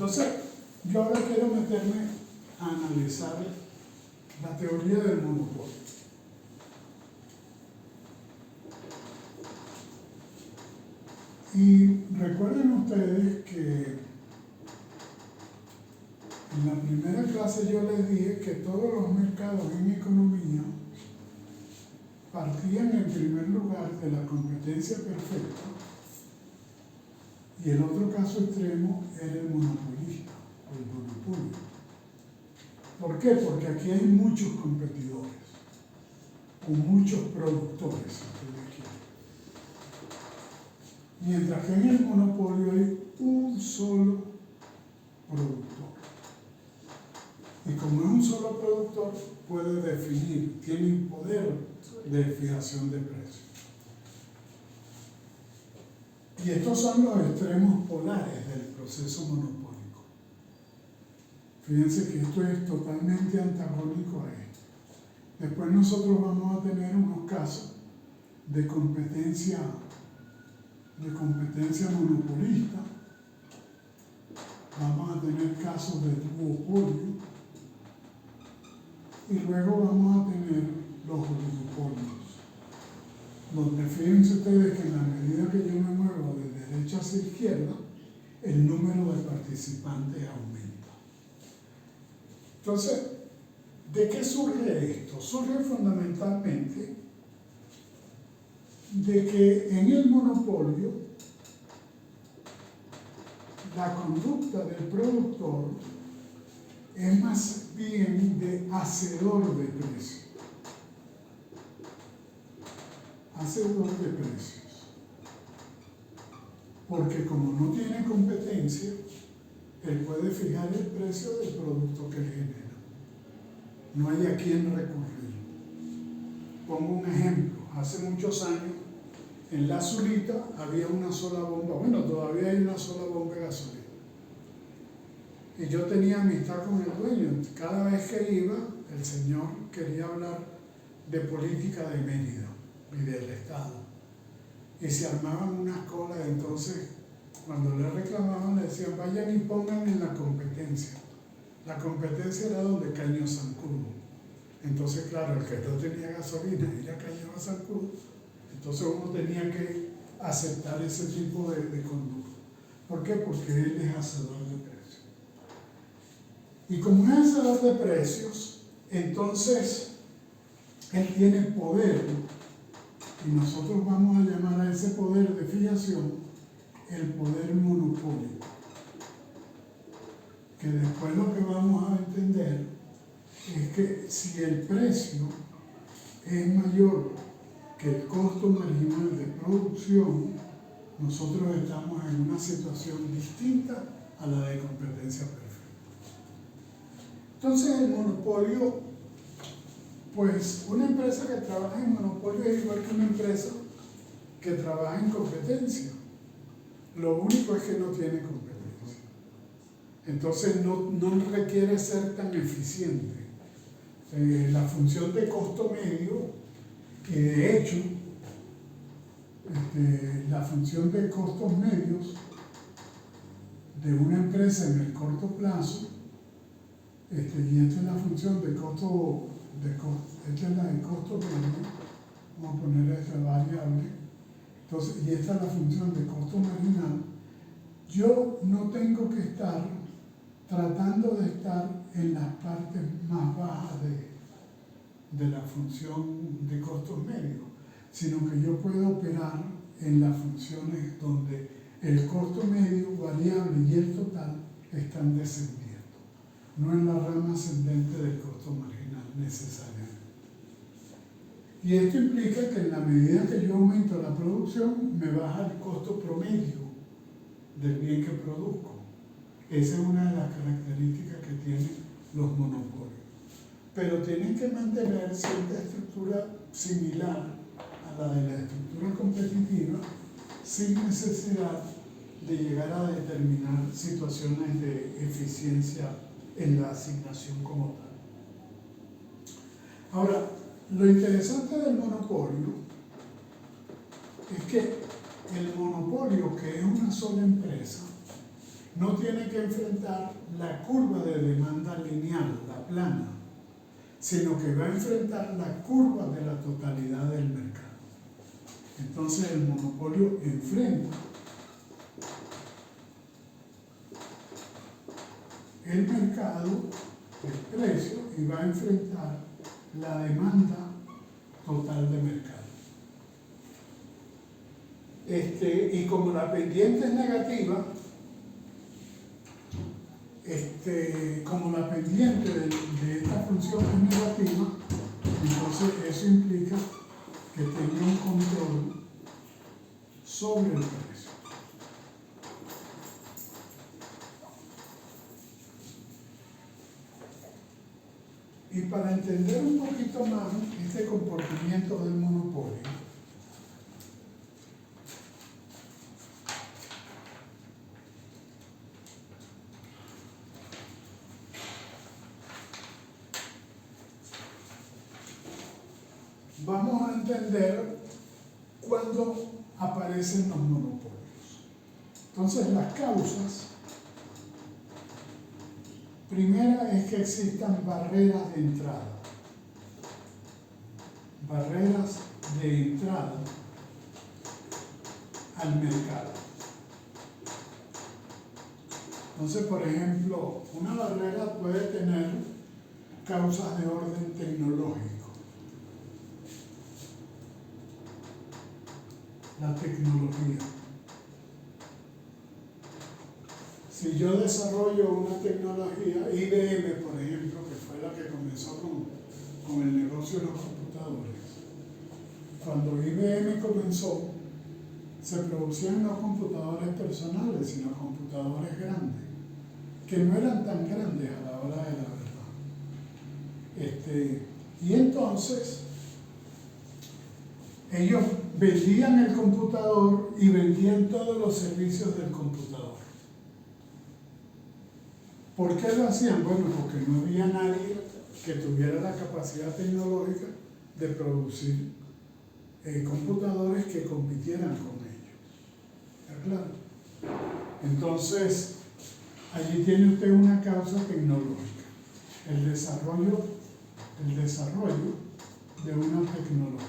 Entonces, yo ahora quiero meterme a analizar la teoría del monopolio. Y recuerden ustedes que en la primera clase yo les dije que todos los mercados en economía partían en primer lugar de la competencia perfecta y el otro caso extremo era el monopolista o el monopolio. ¿Por qué? Porque aquí hay muchos competidores o muchos productores, si ustedes quieren. Mientras que en el monopolio hay un solo productor. Y como es un solo productor, puede definir, tiene poder de fijación de precios. Y estos son los extremos polares del proceso monopólico. Fíjense que esto es totalmente antagónico a esto. Después nosotros vamos a tener unos casos de competencia monopolista. Vamos a tener casos de duopolio. Y luego vamos a tener los oligopolios, donde fíjense ustedes que en la medida que yo me muevo de derecha hacia izquierda, el número de participantes aumenta. Entonces, ¿de qué surge esto? Surge fundamentalmente de que en el monopolio la conducta del productor es más bien de hacedor de precios. Hacedor de precios. Porque como no tiene competencia, él puede fijar el precio del producto que le genera. No hay a quién recurrir. Pongo un ejemplo. Hace muchos años, en La Zulita había una sola bomba. Bueno, todavía hay una sola bomba de gasolina. Y yo tenía amistad con el dueño. Cada vez que iba, el señor quería hablar de política de Mérida y del Estado. Y se armaban unas colas, entonces, cuando le reclamaban, le decían, vayan y pongan en la competencia. La competencia era donde Caño Zancudo. Entonces, claro, el que no tenía gasolina era Caño Zancudo. Entonces uno tenía que aceptar ese tipo de conducta. ¿Por qué? Porque él es hacedor de precios. Y como es hacedor de precios, entonces él tiene poder, y nosotros vamos a llamar a ese poder de fijación el poder monopólico. Que después lo que vamos a entender es que si el precio es mayor que el costo marginal de producción, nosotros estamos en una situación distinta a la de competencia perfecta. Entonces el monopolio, pues una empresa que trabaja en monopolio es igual que una empresa que trabaja en competencia. Lo único es que no tiene competencia. Entonces no requiere ser tan eficiente. La función de costo medio, y de hecho, la función de costos medios de una empresa en el corto plazo, y esta es la función de costo, esta es la de costo medio, vamos a poner esta variable, entonces, y esta es la función de costo marginal. Yo no tengo que estar tratando de estar en las partes más bajas de la función de costos medios, sino que yo puedo operar en las funciones donde el costo medio, variable y el total están descendiendo, no en la rama ascendente del costo marginal necesariamente. Y esto implica que en la medida que yo aumento la producción, me baja el costo promedio del bien que produzco. Esa es una de las características que tienen los monopolios. Pero tienen que mantener cierta estructura similar a la de la estructura competitiva, sin necesidad de llegar a determinar situaciones de eficiencia en la asignación como tal. Ahora, lo interesante del monopolio es que el monopolio, que es una sola empresa, no tiene que enfrentar la curva de demanda lineal, la plana, sino que va a enfrentar la curva de la totalidad del mercado. Entonces el monopolio enfrenta el mercado, el precio, y va a enfrentar la demanda total de mercado. Y como la pendiente es negativa, como la pendiente de esta función es negativa, entonces eso implica que tenga un control sobre el precio. Y para entender un poquito más este comportamiento del monopolio, vamos a entender cuándo aparecen los monopolios. Entonces, las causas, primera es que existan barreras de entrada. Barreras de entrada al mercado. Entonces, por ejemplo, una barrera puede tener causas de orden tecnológico. La tecnología. Si yo desarrollo una tecnología, IBM, por ejemplo, que fue la que comenzó con el negocio de los computadores, cuando IBM comenzó, se producían no computadores personales, sino computadores grandes, que no eran tan grandes a la hora de la verdad. Y entonces, ellos vendían el computador y vendían todos los servicios del computador. ¿Por qué lo hacían? Bueno, porque no había nadie que tuviera la capacidad tecnológica de producir computadores que compitieran con ellos. ¿Está claro? Entonces, allí tiene usted una causa tecnológica, el desarrollo de una tecnología.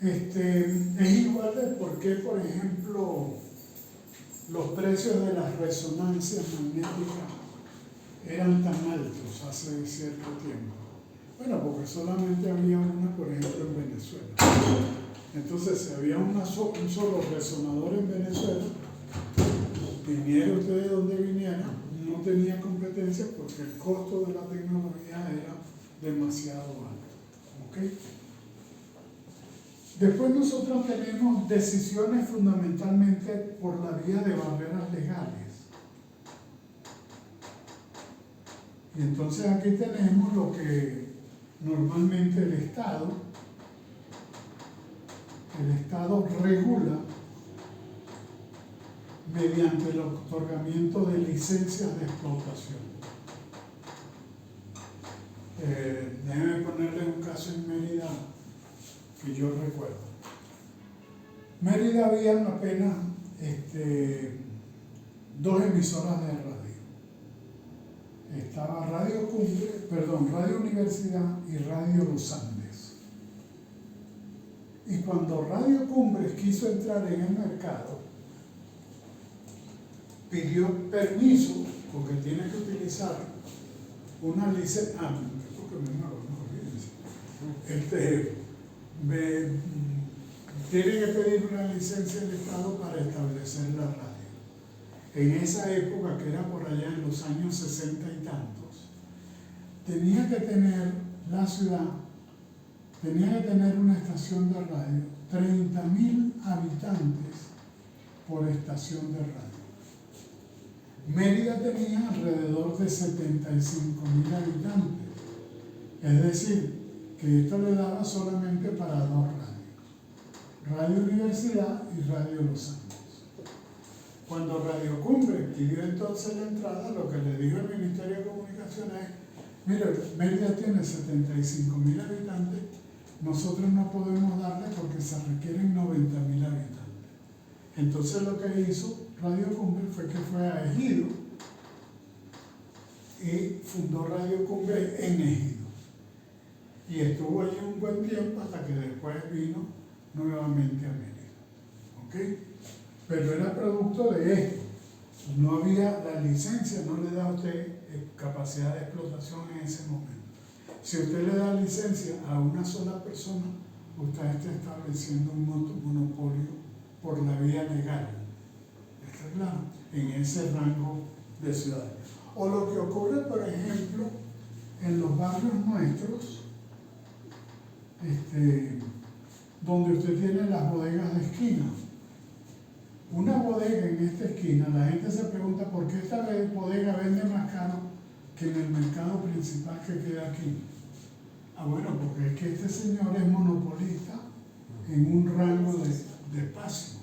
Es igual de por qué, por ejemplo, los precios de las resonancias magnéticas eran tan altos hace cierto tiempo. Bueno, porque solamente había una, por ejemplo, en Venezuela. Entonces, si había un solo resonador en Venezuela, viniera usted de donde viniera, no tenía competencia porque el costo de la tecnología era demasiado alto. ¿Ok? Después nosotros tenemos decisiones fundamentalmente por la vía de barreras legales. Y entonces aquí tenemos lo que normalmente el Estado regula mediante el otorgamiento de licencias de explotación. Déjenme ponerle un caso en Mérida que yo recuerdo. Mérida había apenas dos emisoras de radio. Estaba Radio Universidad y Radio Los Andes. Y cuando Radio Cumbres quiso entrar en el mercado, pidió permiso, porque tiene que utilizar una licencia. Tiene que pedir una licencia del Estado para establecer la radio. En esa época, que era por allá en los años 60 y tantos, tenía que tener la ciudad, tenía que tener una estación de radio, 30.000 habitantes por estación de radio. Mérida tenía alrededor de 75.000 habitantes, es decir, que esto le daba solamente para dos radios, Radio Universidad y Radio Los Andes. Cuando Radio Cumbre pidió entonces la entrada, lo que le dijo el Ministerio de Comunicaciones es: mire, Mérida tiene 75.000 habitantes, nosotros no podemos darle porque se requieren 90.000 habitantes. Entonces lo que hizo Radio Cumbre fue que fue a Ejido y fundó Radio Cumbre en Ejido. Y estuvo allí un buen tiempo hasta que después vino nuevamente a Mérida. ¿Ok? Pero era producto de esto. No había la licencia, no le da a usted capacidad de explotación en ese momento. Si usted le da licencia a una sola persona, usted está estableciendo un monopolio por la vía legal. ¿Está claro? En ese rango de ciudades. O lo que ocurre, por ejemplo, en los barrios nuestros, donde usted tiene las bodegas de esquina. Una bodega en esta esquina, la gente se pregunta por qué esta bodega vende más caro que en el mercado principal que queda aquí. Ah, bueno, porque es que este señor es monopolista en un rango de espacio.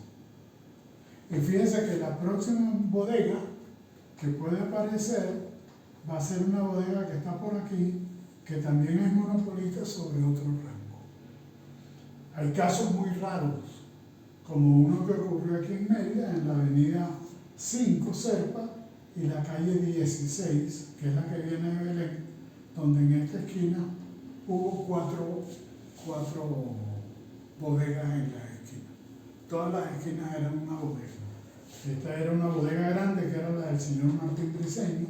Y fíjense que la próxima bodega que puede aparecer va a ser una bodega que está por aquí, que también es monopolista sobre otro rango. Hay casos muy raros, como uno que ocurrió aquí en Mérida, en la avenida 5 Serpa y la calle 16, que es la que viene de Belén, donde en esta esquina hubo cuatro bodegas en la esquina. Todas las esquinas eran una bodega. Esta era una bodega grande, que era la del señor Martín Briceño,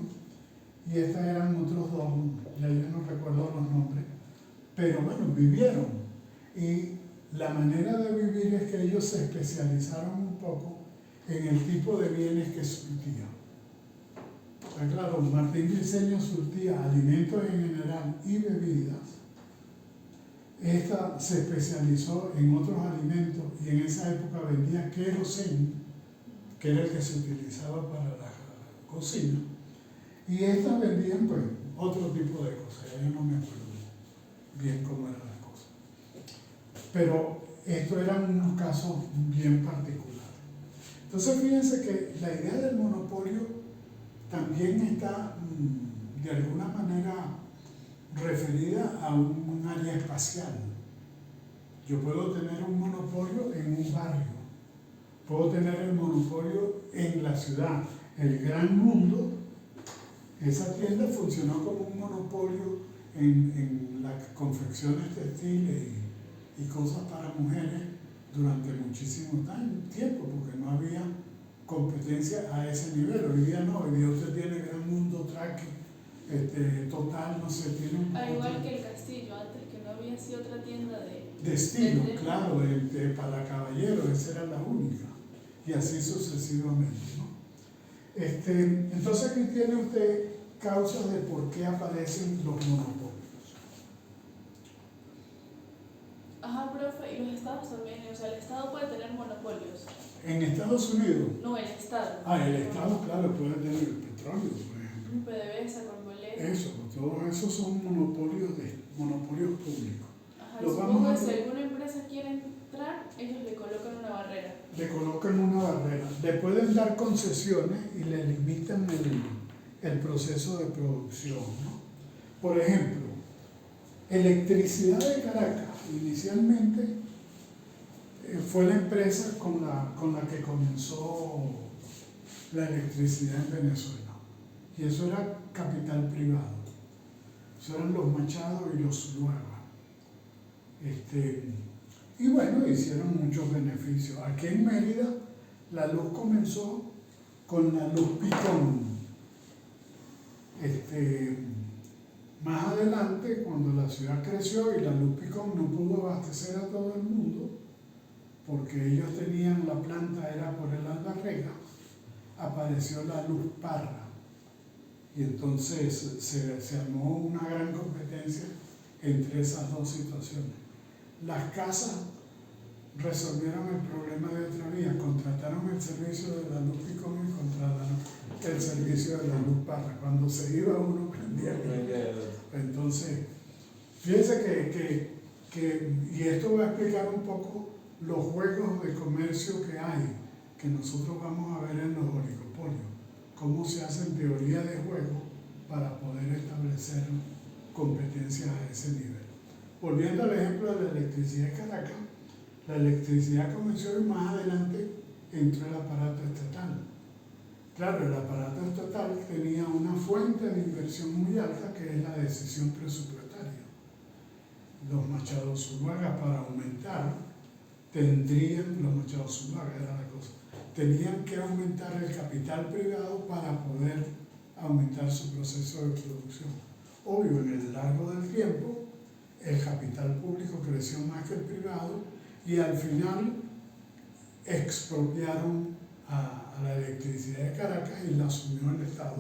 y estas eran otros dos, ya yo no recuerdo los nombres, pero bueno, vivieron. Y la manera de vivir es que ellos se especializaron un poco en el tipo de bienes que surtían. Claro, Martín Briceño surtía alimentos en general y bebidas. Esta se especializó en otros alimentos y en esa época vendía queroseno, que era el que se utilizaba para la cocina. Y estas vendían pues otro tipo de cosas, yo no me acuerdo bien cómo eran las cosas. Pero estos eran unos casos bien particulares. Entonces fíjense que la idea del monopolio también está de alguna manera referida a un área espacial. Yo puedo tener un monopolio en un barrio, puedo tener el monopolio en la ciudad, el gran mundo. Esa tienda funcionó como un monopolio en las confecciones textiles y cosas para mujeres durante muchísimo tiempo, porque no había competencia a ese nivel. Hoy día no, hoy día usted tiene Gran Mundo, Traque, Total, no sé, tiene un... Al igual que el Castillo, antes que no había sido otra tienda de estilo, claro, para caballeros, esa era la única, y así sucesivamente, ¿no? Entonces aquí tiene usted causas de por qué aparecen los monopolios. Ajá, profe, y los estados también, o sea, el estado puede tener monopolios. ¿En Estados Unidos? No, el estado. Ah, el estado, claro, puede tener el petróleo, por ejemplo. PDVSA, Corpoelec. Eso, todos esos son monopolios públicos. Ajá, supongo que si alguna empresa quiere entrar, ellos le colocan una barrera. Le colocan una barrera. Le pueden dar concesiones y le limitan el proceso de producción, ¿no? Por ejemplo, Electricidad de Caracas, inicialmente fue la empresa con la que comenzó la electricidad en Venezuela. Y eso era capital privado. Eso eran los Machado y los Zuluaga. Y bueno, hicieron muchos beneficios. Aquí en Mérida, la luz comenzó con la luz Picón. Más adelante, cuando la ciudad creció y la luz Picón no pudo abastecer a todo el mundo, porque ellos tenían la planta, era por el Albarrega, apareció la luz Parra. Y entonces se armó una gran competencia entre esas dos situaciones. Las casas resolvieron el problema de otra vía, contrataron el servicio de la luz Picón y contrataron el servicio de la luz Parra. Cuando se iba uno prendía el... Entonces, fíjense y esto va a explicar un poco los juegos de comercio que hay, que nosotros vamos a ver en los oligopolios, cómo se hacen teoría de juego para poder establecer competencias a ese nivel. Volviendo al ejemplo de la electricidad de Caracas, la electricidad comenzó y más adelante entró el aparato estatal. Claro, el aparato estatal tenía una fuente de inversión muy alta que es la decisión presupuestaria. Los Machado Zuluaga para aumentar los Machado Zuluaga era la cosa, tenían que aumentar el capital privado para poder aumentar su proceso de producción. Obvio, en el largo del tiempo, el capital público creció más que el privado y al final expropiaron a la electricidad de Caracas y la asumió el Estado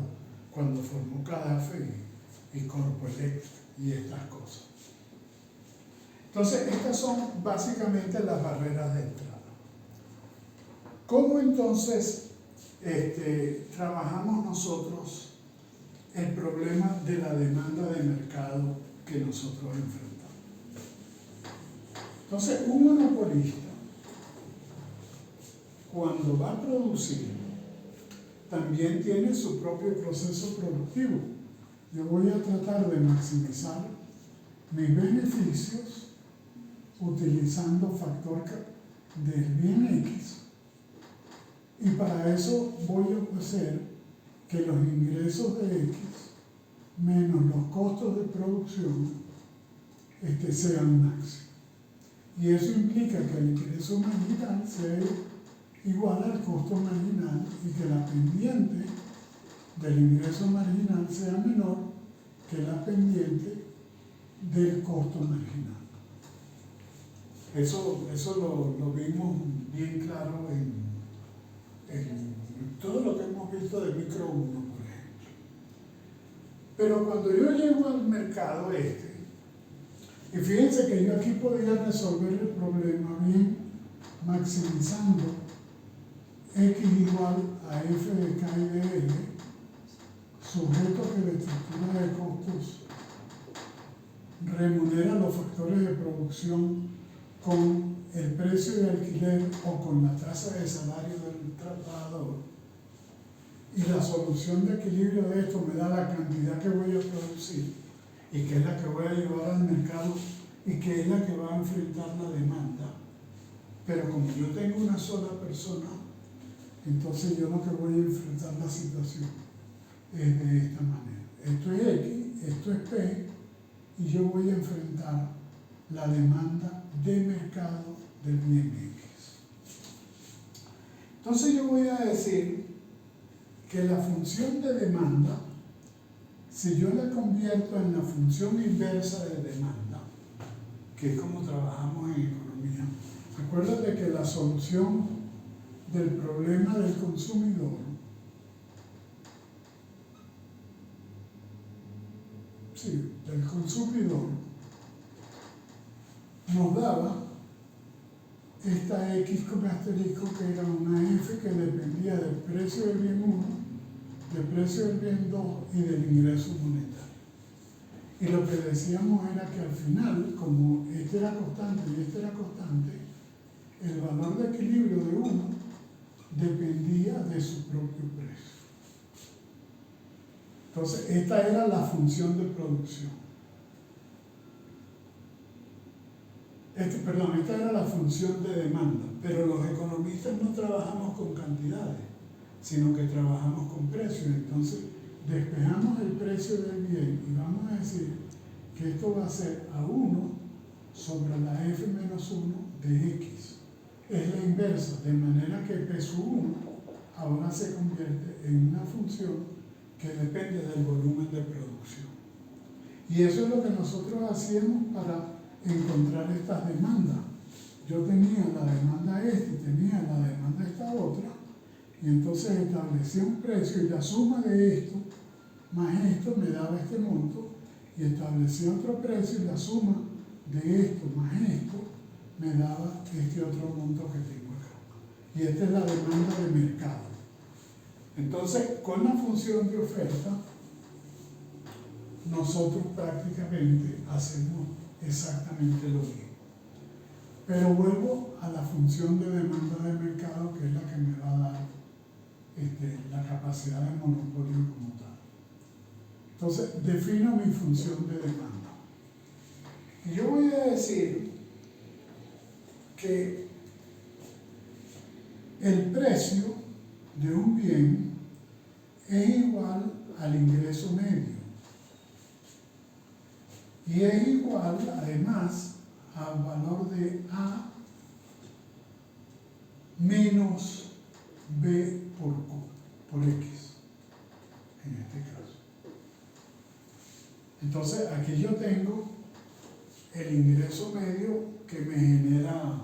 cuando formó CADAFE y Corpoelec y estas cosas. Entonces, estas son básicamente las barreras de entrada. ¿Cómo entonces trabajamos nosotros el problema de la demanda de mercado que nosotros enfrentamos? Entonces, un monopolista, cuando va a producir, también tiene su propio proceso productivo. Yo voy a tratar de maximizar mis beneficios utilizando factor del bien X, y para eso voy a hacer que los ingresos de X menos los costos de producción sean máximos. Y eso implica que el ingreso marginal sea igual al costo marginal y que la pendiente del ingreso marginal sea menor que la pendiente del costo marginal. Eso lo vimos bien claro en todo lo que hemos visto de micro 1, por ejemplo. Pero cuando yo llego al mercado y fíjense que yo aquí podía resolver el problema bien maximizando X igual a F de K y de L, sujeto que la estructura de costos remunera los factores de producción con el precio de alquiler o con la tasa de salario del trabajador, y la solución de equilibrio de esto me da la cantidad que voy a producir y que es la que voy a llevar al mercado y que es la que va a enfrentar la demanda. Pero como yo tengo una sola persona, entonces yo lo que voy a enfrentar la situación es de esta manera. Esto es X, esto es P, y yo voy a enfrentar la demanda de mercado del bien X. Entonces yo voy a decir que la función de demanda, si yo la convierto en la función inversa de demanda, que es como trabajamos en economía, acuérdate que la solución del problema del consumidor nos daba esta X con asterisco, que era una F que dependía del precio del bien 1, del precio del bien 2 y del ingreso monetario. Y lo que decíamos era que al final, como este era constante y este era constante, el valor de equilibrio de uno dependía de su propio precio. Entonces, esta era la función de producción. Esta era la función de demanda, pero los economistas no trabajamos con cantidades, sino que trabajamos con precios. Entonces, despejamos el precio del bien y vamos a decir que esto va a ser a 1 sobre la F menos 1 de X. Es la inversa, de manera que P sub 1 ahora se convierte en una función que depende del volumen de producción. Y eso es lo que nosotros hacíamos para encontrar estas demandas. Yo tenía la demanda esta y tenía la demanda esta otra, y entonces establecí un precio y la suma de esto más esto me daba este monto, y establecí otro precio y la suma de esto más esto me daba este otro monto que tengo acá. Y esta es la demanda de mercado. Entonces, con la función de oferta, nosotros prácticamente hacemos exactamente lo mismo. Pero vuelvo a la función de demanda de mercado, que es la que me va a dar la capacidad de monopolio como tal. Entonces, defino mi función de demanda. Y yo voy a decir que el precio de un bien es igual al ingreso medio. Y es igual, además, al valor de A menos B por X, en este caso. Entonces, aquí yo tengo el ingreso medio que me genera.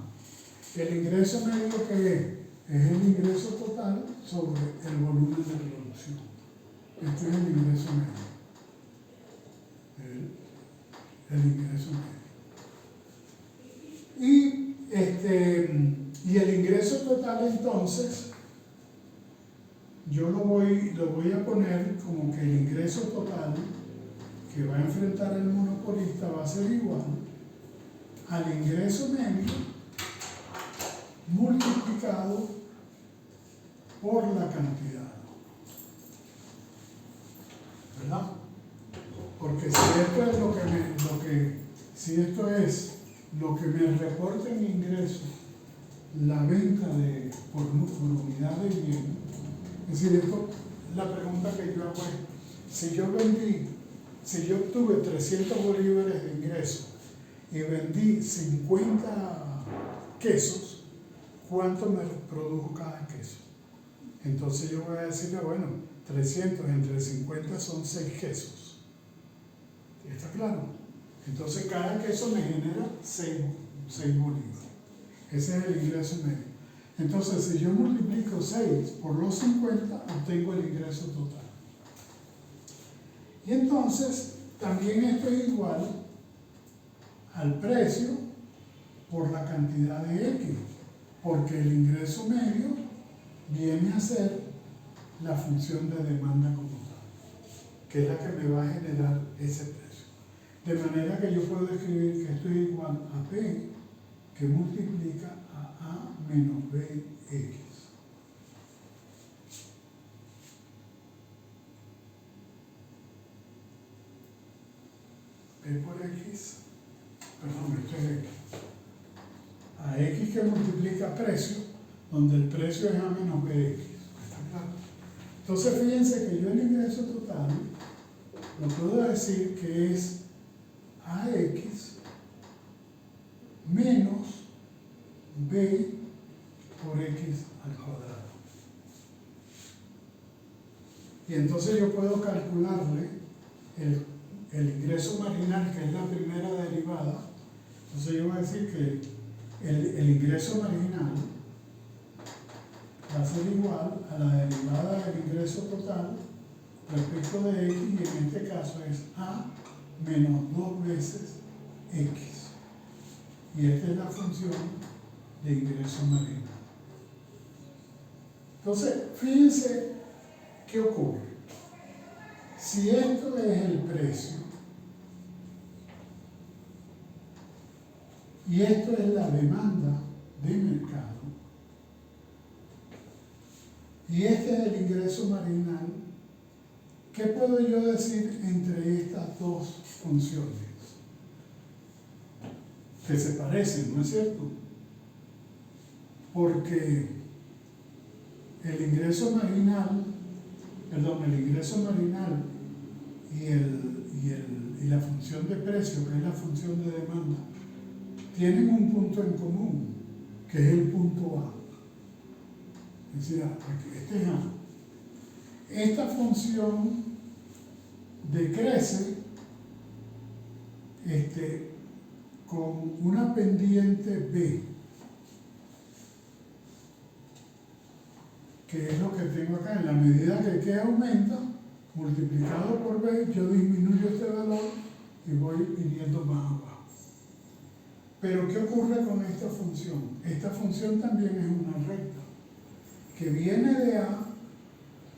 El ingreso medio que es el ingreso total sobre el volumen de producción. Este es el ingreso medio. El ingreso medio. Y el ingreso total, entonces, yo lo voy a poner como que el ingreso total que va a enfrentar el monopolista va a ser igual al ingreso medio multiplicado por la cantidad. ¿Verdad? Porque si esto es lo que me reporta en ingresos, la venta por unidad de bien, es decir, la pregunta que yo hago es, si yo obtuve 300 bolívares de ingreso y vendí 50 quesos, ¿cuánto me produjo cada queso? Entonces yo voy a decirle, bueno, 300 entre 50 son 6 quesos. ¿Está claro? Entonces cada queso me genera 6 bolívares. Ese es el ingreso medio. Entonces, si yo multiplico 6 por los 50, obtengo el ingreso total. Y entonces, también esto es igual al precio por la cantidad de X, porque el ingreso medio viene a ser la función de demanda como tal, que es la que me va a generar ese precio. De manera que yo puedo escribir que esto es igual a P, que multiplica a menos BX. P por X, perdón, esto es X. A X que multiplica precio, donde el precio es A menos BX. ¿Está claro? Entonces fíjense que yo el ingreso total lo puedo decir que es AX menos B por X al cuadrado. Y entonces yo puedo calcularle el ingreso marginal, que es la primera derivada. Entonces yo voy a decir que el ingreso marginal va a ser igual a la derivada del ingreso total respecto de X, y en este caso es A menos 2 veces X. Y esta es la función de ingreso marginal. Entonces, fíjense qué ocurre. Si esto es el precio y esto es la demanda de mercado y este es el ingreso marginal, ¿qué puedo yo decir entre estas dos funciones? Que se parecen, ¿no es cierto? Porque el ingreso marginal y la función de precio, que es la función de demanda, tienen un punto en común, que es el punto A. Es decir, este es A. Esta función decrece con una pendiente B, que es lo que tengo acá. En la medida que K aumenta, multiplicado por B, yo disminuyo este valor y voy viniendo más abajo. Pero ¿qué ocurre con esta función? Esta función también es una recta que viene de A,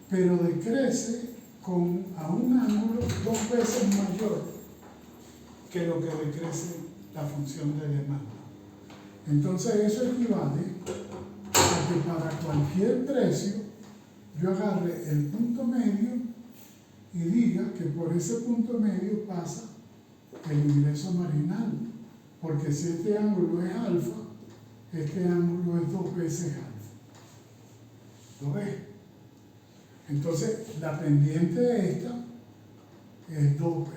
pero decrece a un ángulo 2 veces mayor que lo que decrece la función de demanda. Entonces eso equivale a que para cualquier precio yo agarre el punto medio y diga que por ese punto medio pasa el ingreso marginal, porque si este ángulo es alfa, este ángulo es 2 veces alfa. ¿Lo ves? Entonces, la pendiente de esta es 2B.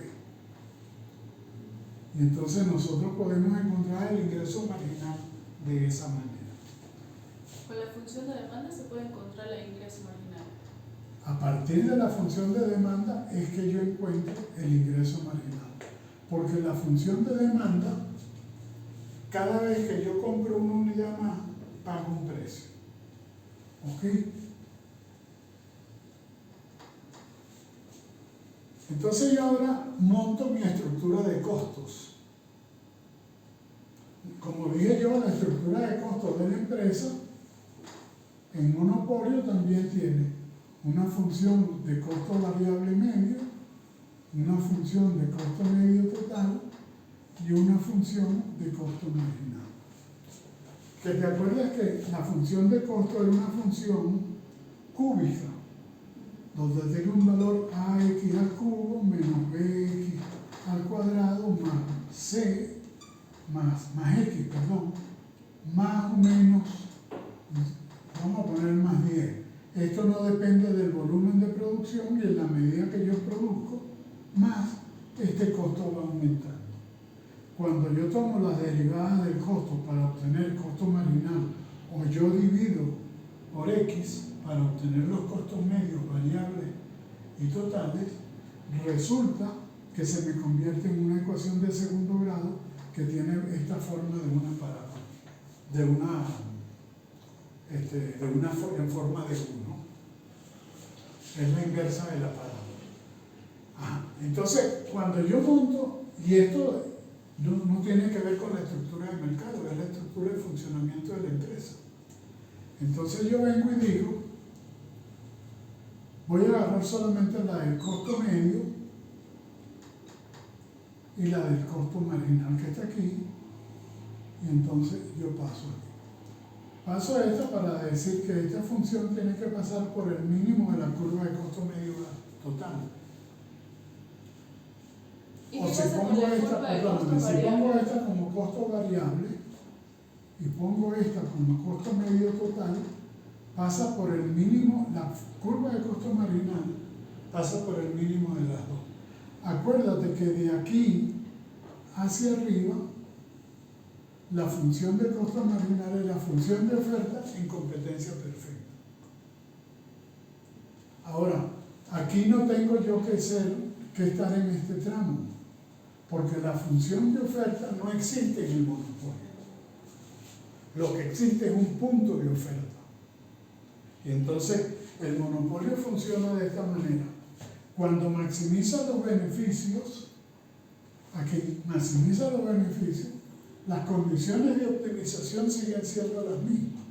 Y entonces nosotros podemos encontrar el ingreso marginal de esa manera. Con la función de demanda se puede encontrar el ingreso marginal. A partir de la función de demanda es que yo encuentro el ingreso marginal. Porque la función de demanda, cada vez que yo compro una unidad más, pago un precio. ¿Ok? Entonces yo ahora monto mi estructura de costos. Como dije yo, la estructura de costos de la empresa en monopolio también tiene una función de costo variable medio, una función de costo medio total y una función de costo marginal. Que te acuerdas que la función de costo es una función cúbica, donde tengo un valor ax al cubo menos bx al cuadrado más c más x, perdón, más o menos, vamos a poner más 10. Esto no depende del volumen de producción y en la medida que yo produzco, más este costo va aumentando. Cuando yo tomo las derivadas del costo para obtener el costo marginal o yo divido por x para obtener los costos medios, variables y totales, resulta que se me convierte en una ecuación de segundo grado que tiene esta forma de una parábola, en forma de 1. Es la inversa de la parábola. Entonces, cuando yo monto, y esto no tiene que ver con la estructura del mercado, es la estructura de funcionamiento de la empresa. Entonces yo vengo y digo, voy a agarrar solamente la del costo medio y la del costo marginal que está aquí, y entonces yo paso aquí. Paso esta para decir que esta función tiene que pasar por el mínimo de la curva de costo medio total. ¿Y O qué si pasa pongo con la esta, curva de perdón, costo si pongo variable? esta como costo variable y pongo esta como costo medio total, pasa por el mínimo, la curva de costo marginal pasa por el mínimo de las dos. Acuérdate que de aquí hacia arriba, la función de costo marginal es la función de oferta en competencia perfecta. Ahora, aquí no tengo yo que estar en este tramo, porque la función de oferta no existe en el monopolio. Lo que existe es un punto de oferta. Y entonces, el monopolio funciona de esta manera. Cuando maximiza los beneficios, aquí maximiza los beneficios, las condiciones de optimización siguen siendo las mismas.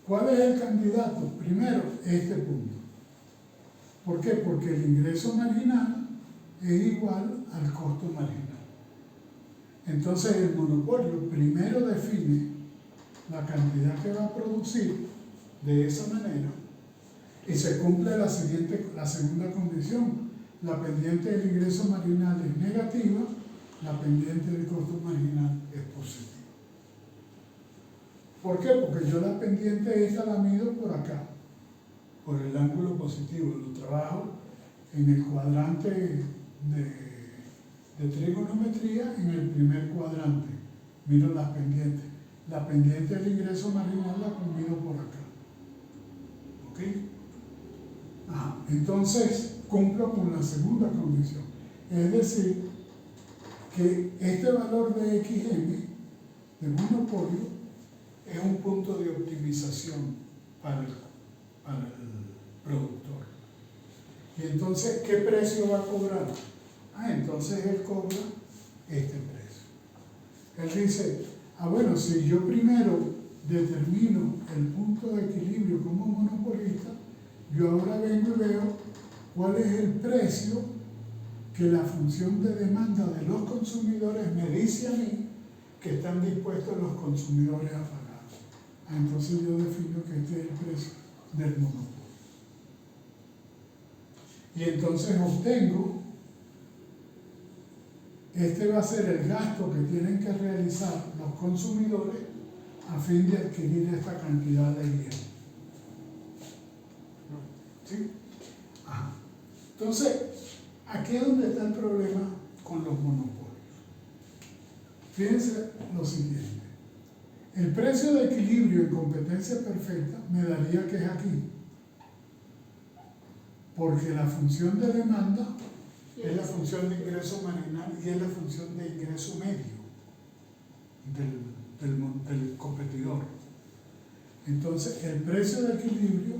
¿Cuál es el candidato? Primero, este punto. ¿Por qué? Porque el ingreso marginal es igual al costo marginal. Entonces el monopolio primero define la cantidad que va a producir de esa manera y se cumple la segunda condición. La pendiente del ingreso marginal es negativa, la pendiente del costo marginal es positiva. ¿Por qué? Porque yo la pendiente esta la mido por acá, por el ángulo positivo. Lo trabajo en el cuadrante de trigonometría, en el primer cuadrante. Miro las pendientes. La pendiente del ingreso marginal la mido por acá. ¿Ok? Entonces, cumplo con la segunda condición. Es decir, que este valor de XM, de monopolio, es un punto de optimización para el productor. Y entonces, ¿qué precio va a cobrar? Entonces él cobra este precio. Él dice, bueno, si yo primero determino el punto de equilibrio como monopolista, yo ahora vengo y veo cuál es el precio que la función de demanda de los consumidores me dice a mí que están dispuestos los consumidores a pagar. Entonces yo defino que este es el precio del monopolio. Y entonces obtengo, este va a ser el gasto que tienen que realizar los consumidores a fin de adquirir esta cantidad de bien. ¿Sí? Ajá. Entonces, aquí es donde está el problema con los monopolios. Fíjense lo siguiente. El precio de equilibrio en competencia perfecta me daría que es aquí. Porque la función de demanda es la función de ingreso marginal y es la función de ingreso medio del competidor. Entonces, el precio de equilibrio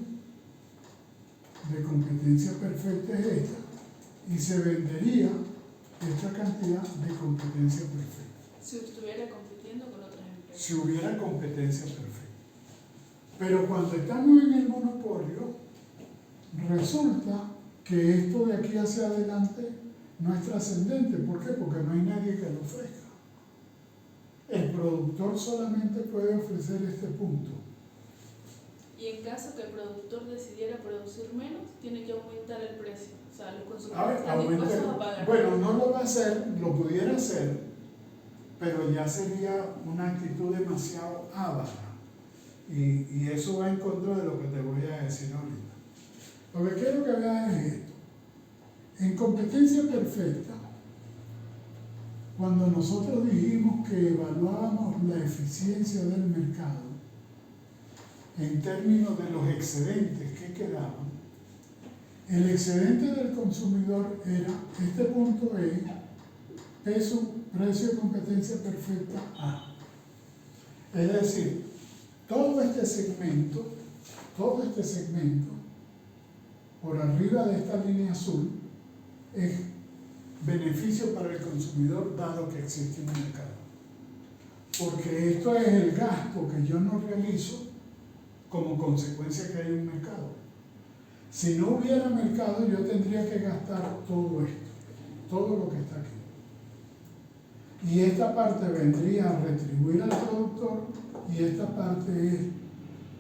de competencia perfecta es esta y se vendería esta cantidad de competencia perfecta. Si estuviera compitiendo con otras empresas. Si hubiera competencia perfecta. Pero cuando estamos en el monopolio, resulta que esto de aquí hacia adelante no es trascendente. ¿Por qué? Porque no hay nadie que lo ofrezca. El productor solamente puede ofrecer este punto. Y en caso que el productor decidiera producir menos, tiene que aumentar el precio. O sea, los consumidores están dispuestos a pagar. Bueno, no lo va a hacer, lo pudiera hacer, pero ya sería una actitud demasiado avara. Y eso va en contra de lo que te voy a decir ahorita. Lo que quiero que veas es esto. En competencia perfecta, cuando nosotros dijimos que evaluábamos la eficiencia del mercado en términos de los excedentes que quedaban, el excedente del consumidor era, este punto es precio de competencia perfecta A. Es decir, todo este segmento, por arriba de esta línea azul, es beneficio para el consumidor dado que existe un mercado. Porque esto es el gasto que yo no realizo como consecuencia que hay un mercado. Si no hubiera mercado, yo tendría que gastar todo esto, todo lo que está aquí. Y esta parte vendría a retribuir al productor y esta parte es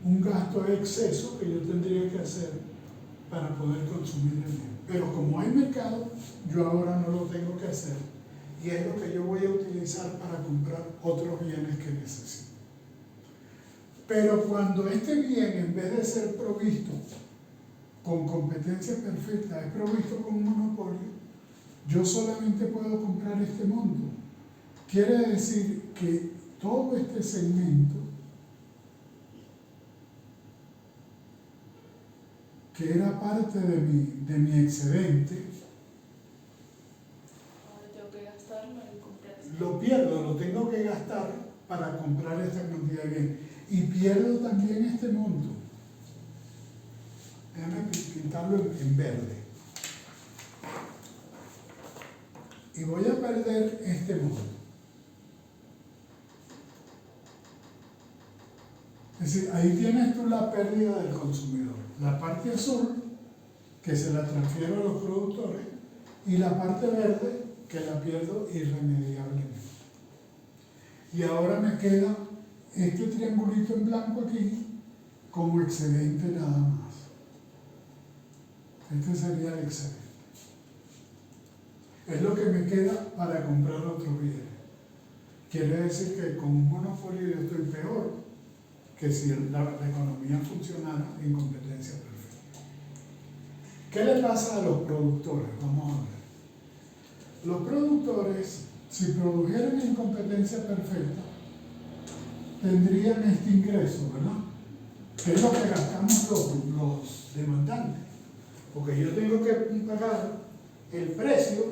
un gasto de exceso que yo tendría que hacer para poder consumir el bien. Pero como hay mercado, yo ahora no lo tengo que hacer y es lo que yo voy a utilizar para comprar otros bienes que necesito. Pero cuando este bien, en vez de ser provisto con competencia perfecta, es provisto con un monopolio, yo solamente puedo comprar este monto. Quiere decir que todo este segmento, que era parte de mi excedente, Ahora tengo que gastarlo en comprar ese. lo pierdo, lo tengo que gastar para comprar esta cantidad de bien. Y pierdo también este monto. Déjame pintarlo en verde. Y voy a perder este monto. Es decir, ahí tienes tú la pérdida del consumidor. La parte azul, que se la transfiero a los productores, y la parte verde, que la pierdo irremediablemente. Y ahora me queda este triangulito en blanco aquí como excedente nada más. Este sería el excedente. Es lo que me queda para comprar otro bien. Quiere decir que con un monopolio yo estoy peor que si la economía funcionara en competencia perfecta. ¿Qué le pasa a los productores? Vamos a ver. Los productores, si produjeran en competencia perfecta, tendrían este ingreso, ¿verdad? Que es lo que gastamos los demandantes. Porque yo tengo que pagar el precio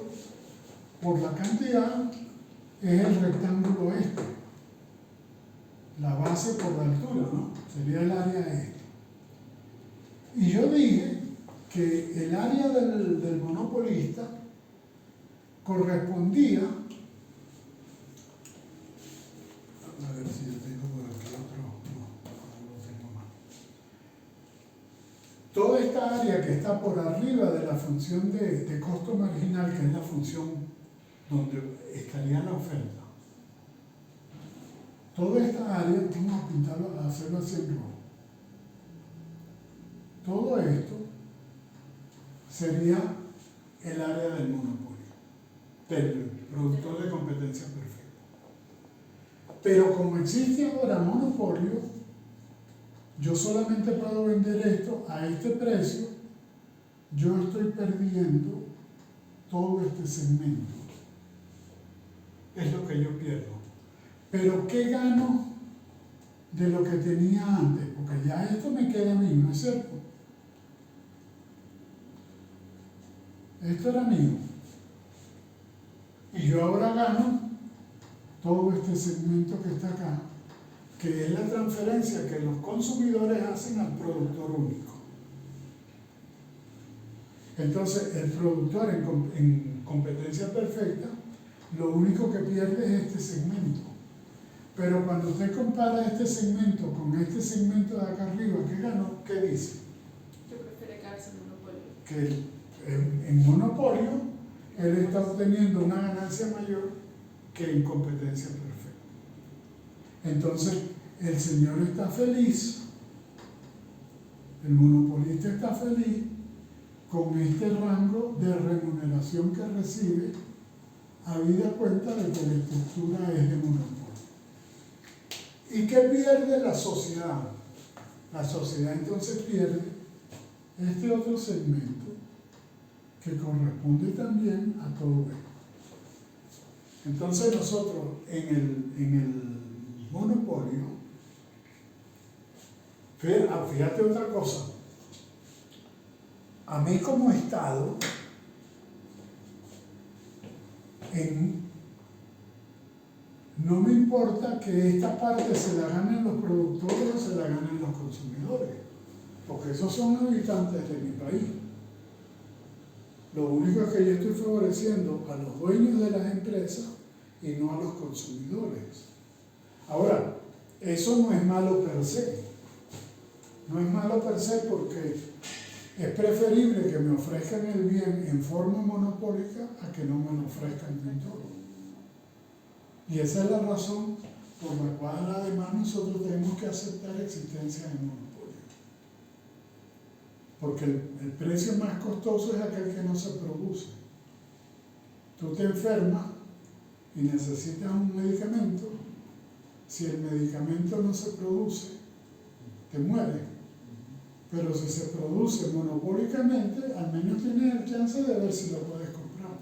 por la cantidad, es el rectángulo este. La base por la altura, ¿no? Sería el área este. Y yo dije que el área del monopolista correspondía, a ver si yo tengo por aquí otro, no lo tengo más. Toda esta área que está por arriba de la función de costo marginal, que es la función donde estaría la oferta, toda esta área, vamos a pintarlo, a hacerlo así en rojo. Todo esto sería el área del monopolio, del productor de competencia perfecta. Pero como existe ahora monopolio, yo solamente puedo vender esto a este precio yo estoy perdiendo todo este segmento. Es lo que yo pierdo. Pero ¿qué gano de lo que tenía antes? Porque ya esto me queda a mí, ¿no es cierto? Esto era mío. Y yo ahora gano todo este segmento que está acá, que es la transferencia que los consumidores hacen al productor único. Entonces, el productor en competencia perfecta, lo único que pierde es este segmento. Pero cuando usted compara este segmento con este segmento de acá arriba, ¿qué ganó? ¿Qué dice? Que prefiere quedarse en monopolio. Que en monopolio él está obteniendo una ganancia mayor que en competencia perfecta. Entonces, el señor está feliz, el monopolista está feliz con este rango de remuneración que recibe, habida cuenta de que la estructura es de monopolio. ¿Y qué pierde la sociedad? La sociedad entonces pierde este otro segmento que corresponde también a todo esto. Entonces nosotros en el monopolio, fíjate otra cosa, a mí como Estado, no me importa que esta parte se la ganen los productores o se la ganen los consumidores, porque esos son habitantes de mi país. Lo único es que yo estoy favoreciendo a los dueños de las empresas y no a los consumidores. Ahora, eso no es malo per se. No es malo per se porque es preferible que me ofrezcan el bien en forma monopólica a que no me lo ofrezcan en todo. Y esa es la razón por la cual además nosotros tenemos que aceptar la existencia de monopolio. Porque el precio más costoso es aquel que no se produce. Tú te enfermas y necesitas un medicamento. Si el medicamento no se produce, te mueres. Pero si se produce monopólicamente, al menos tienes el chance de ver si lo puedes comprar.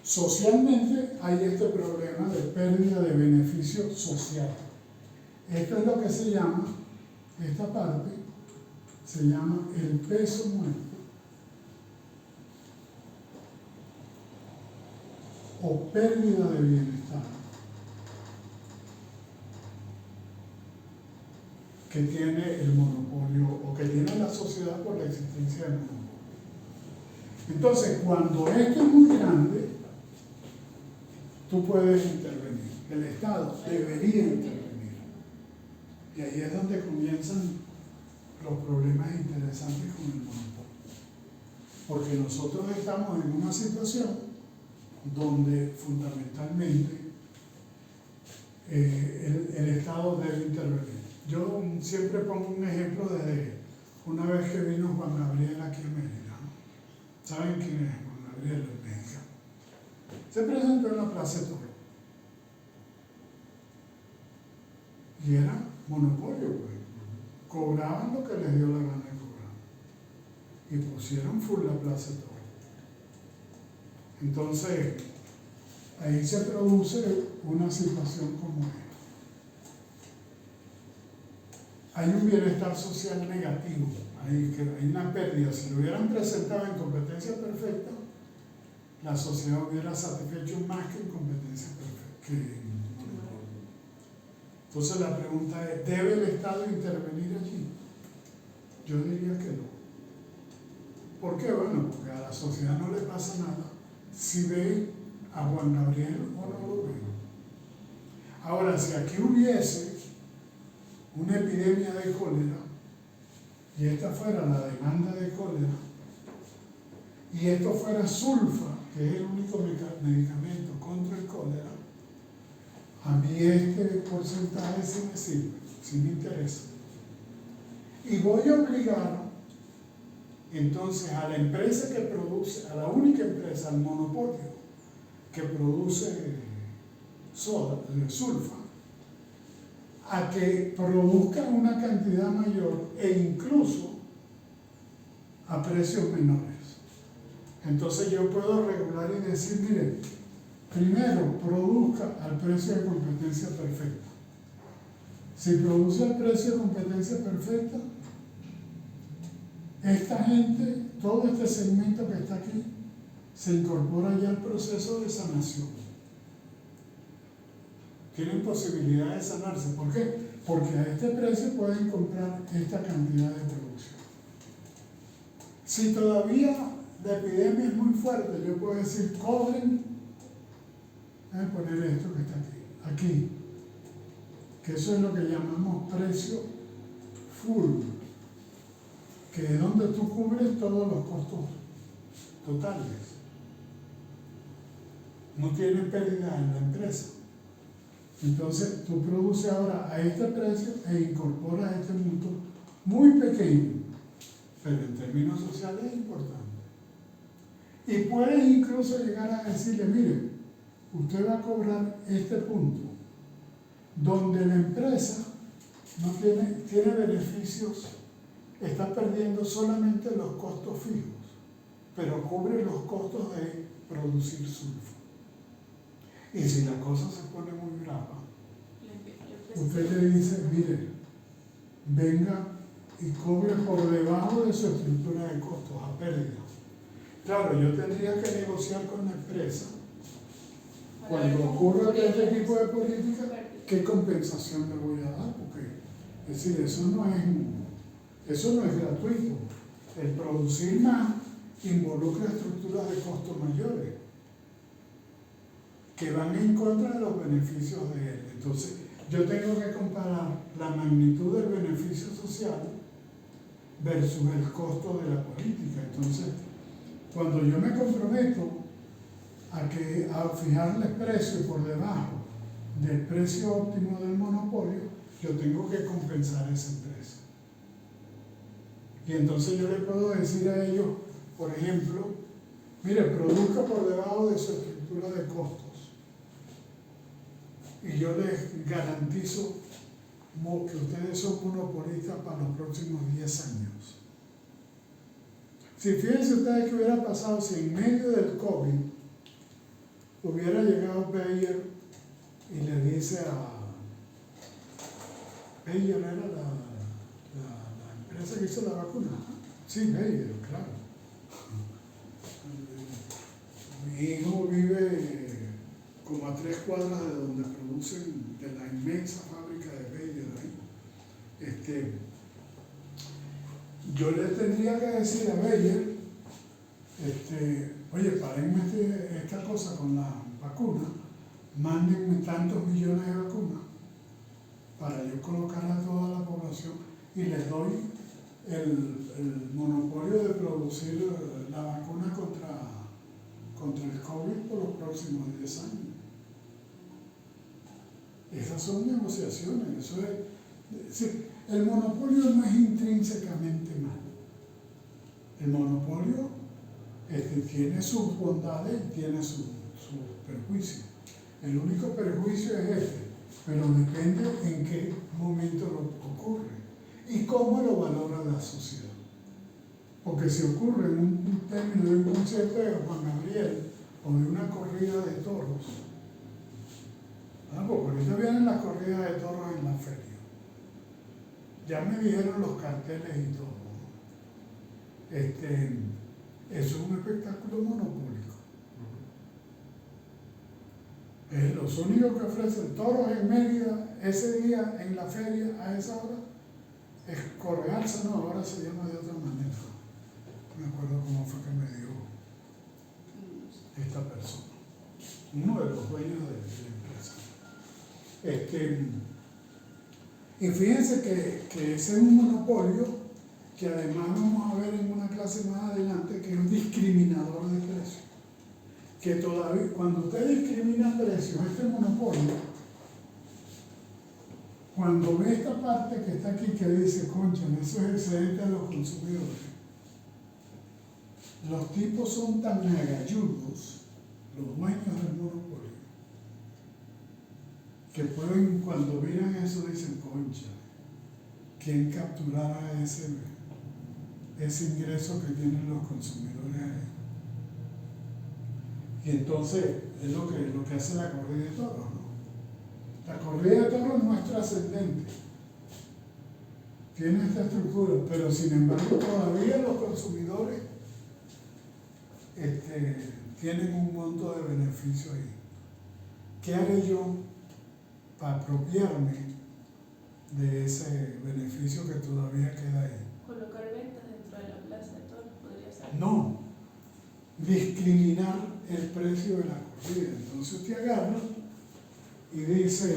Socialmente hay este problema de pérdida de beneficio social. Esto es lo que se llama, esta parte, se llama el peso muerto o pérdida de bienestar que tiene el monopolio o que tiene la sociedad por la existencia del monopolio. Entonces, cuando esto es muy grande, tú puedes intervenir. El Estado debería intervenir. Y ahí es donde comienzan los problemas interesantes con el monopolio. Porque nosotros estamos en una situación donde fundamentalmente el Estado debe intervenir. Yo siempre pongo un ejemplo desde una vez que vino Juan Gabriel aquí a Mérida, ¿no? ¿Saben quién es Juan Gabriel, el mexicano? Se presentó en la Plaza de Toro. Y era monopolio, pues. Cobraban lo que les dio la gana de cobrar. Y pusieron full la Plaza de Toro. Entonces, ahí se produce una situación como esta. Hay un bienestar social negativo, hay una pérdida. Si lo hubieran presentado en competencia perfecta, la sociedad hubiera satisfecho más que en competencia perfecta. Entonces la pregunta es, ¿debe el Estado intervenir allí? Yo diría que no. ¿Por qué? Bueno, porque a la sociedad no le pasa nada si ve a Juan Gabriel o no lo ve. Ahora, si aquí hubiese una epidemia de cólera, y esta fuera la demanda de cólera, y esto fuera sulfa, que es el único medicamento contra el cólera, a mí este porcentaje sí me sirve, sí me interesa. Y voy a obligar entonces a la empresa que produce, a la única empresa, al monopolio, que produce sulfa, a que produzca una cantidad mayor e incluso a precios menores. Entonces yo puedo regular y decir, mire, primero produzca al precio de competencia perfecta. Si produce al precio de competencia perfecta, esta gente, todo este segmento que está aquí, se incorpora ya al proceso de sanación. Tienen posibilidad de sanarse. ¿Por qué? Porque a este precio pueden comprar esta cantidad de producción. Si todavía la epidemia es muy fuerte, yo puedo decir, cobren, voy a poner esto que está aquí, que eso es lo que llamamos precio full, que es donde tú cubres todos los costos totales. No tienes pérdida en la empresa. Entonces tú produces ahora a este precio e incorporas este monto muy pequeño, pero en términos sociales es importante. Y puedes incluso llegar a decirle, mire, usted va a cobrar este punto, donde la empresa no tiene beneficios, está perdiendo solamente los costos fijos, pero cubre los costos de producir sulfo. Y si la cosa se pone muy brava, usted le dice, mire, venga y cobre por debajo de su estructura de costos a pérdida. Claro, yo tendría que negociar con la empresa cuando ocurra este tipo de política, ¿qué compensación le voy a dar? Porque, es decir, eso no es gratuito. El producir más involucra estructuras de costos mayores que van en contra de los beneficios de él. Entonces, yo tengo que comparar la magnitud del beneficio social versus el costo de la política. Entonces, cuando yo me comprometo a fijarles precios por debajo del precio óptimo del monopolio, yo tengo que compensar ese precio. Y entonces yo le puedo decir a ellos, por ejemplo, mire, produzca por debajo de su estructura de costos. Y yo les garantizo que ustedes son monopolistas para los próximos 10 años. Si fíjense ustedes qué hubiera pasado si en medio del COVID hubiera llegado Bayer y le dice a... Bayer era la empresa que hizo la vacuna. Sí, Bayer, claro. Mi hijo vive como a 3 cuadras de donde producen, de la inmensa fábrica de Bayer ahí. Yo le tendría que decir a Bayer, oye, párenme esta cosa con la vacuna, mándenme tantos millones de vacunas para yo colocar a toda la población y les doy el monopolio de producir la vacuna contra el COVID por los próximos 10 años. Esas son negociaciones, eso es el monopolio no es intrínsecamente malo. El monopolio tiene sus bondades y tiene sus perjuicios. El único perjuicio es pero depende en qué momento lo ocurre y cómo lo valora la sociedad. Porque si ocurre en un término de un concierto de Juan Gabriel o de una corrida de toros, porque ahorita vienen las corridas de toros en la feria. Ya me dijeron los carteles y todo. Eso es un espectáculo monopólico. Los únicos que ofrecen toros en Mérida ese día en la feria a esa hora es Correalza, no, ahora se llama de otra manera. No me acuerdo cómo fue que me dijo esta persona, uno de los dueños de la empresa. Y fíjense que ese es un monopolio que además vamos a ver en una clase más adelante que es un discriminador de precios. Que todavía, cuando usted discrimina precios, este monopolio, cuando ve esta parte que está aquí que dice, concha, eso es excedente a los consumidores, los tipos son tan agalludos, los dueños del monopolio, que pueden, cuando miran eso, dicen, concha, ¿quién capturara ese ese ingreso que tienen los consumidores ahí. Y entonces es lo que hace la corrida de toros, ¿no? La corrida de toros no es trascendente, tiene esta estructura, pero sin embargo todavía los consumidores tienen un monto de beneficio ahí. ¿Qué haré yo para apropiarme de ese beneficio que todavía queda ahí? Colocar ventas dentro de la plaza de toros podría ser. No, discriminar el precio de la corrida. Entonces usted agarra y dice,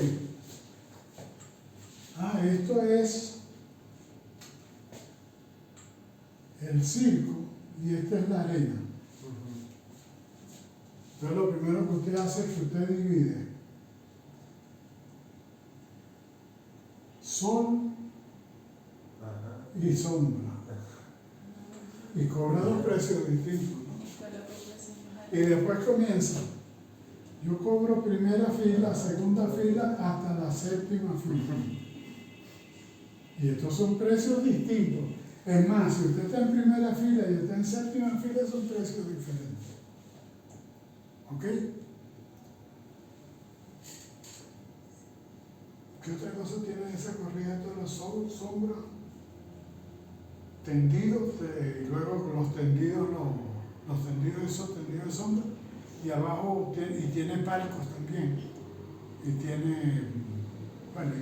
esto es el circo y esta es la arena. Entonces lo primero que usted hace es que usted divide sol y sombra y cobra dos precios distintos, ¿no? Y después comienza, yo cobro primera fila, segunda fila, hasta la séptima fila. Y estos son precios distintos. Es más, si usted está en primera fila y está en séptima fila, son precios diferentes. ¿Ok? ¿Qué otra cosa tiene esa corrida de toros? Sombra, tendidos, y luego los tendidos esos tendidos de sombra, y abajo tiene palcos también, y tiene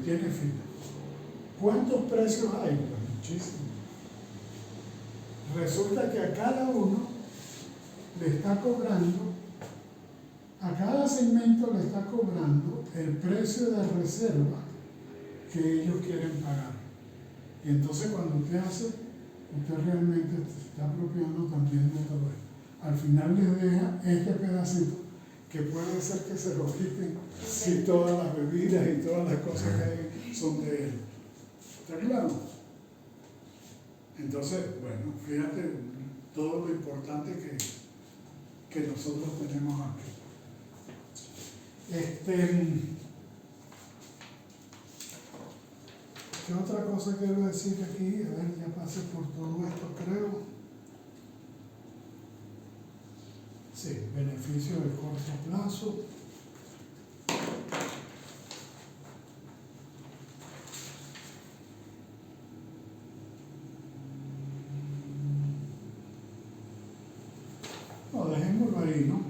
fila. ¿Cuántos precios hay? Pues muchísimos. Resulta que a cada uno le está cobrando, a cada segmento le está cobrando el precio de reserva que ellos quieren pagar. Y entonces cuando usted hace, usted realmente se está apropiando también de todo esto. Al final les deja este pedacito que puede ser que se lo quiten si todas las bebidas y todas las cosas que hay son de él. ¿Está claro? Entonces, bueno, fíjate todo lo importante que nosotros tenemos aquí. ¿Qué otra cosa quiero decir aquí? A ver, ya pasé por todo esto, creo. Sí, beneficio de corto plazo. No, dejémoslo ahí, ¿no?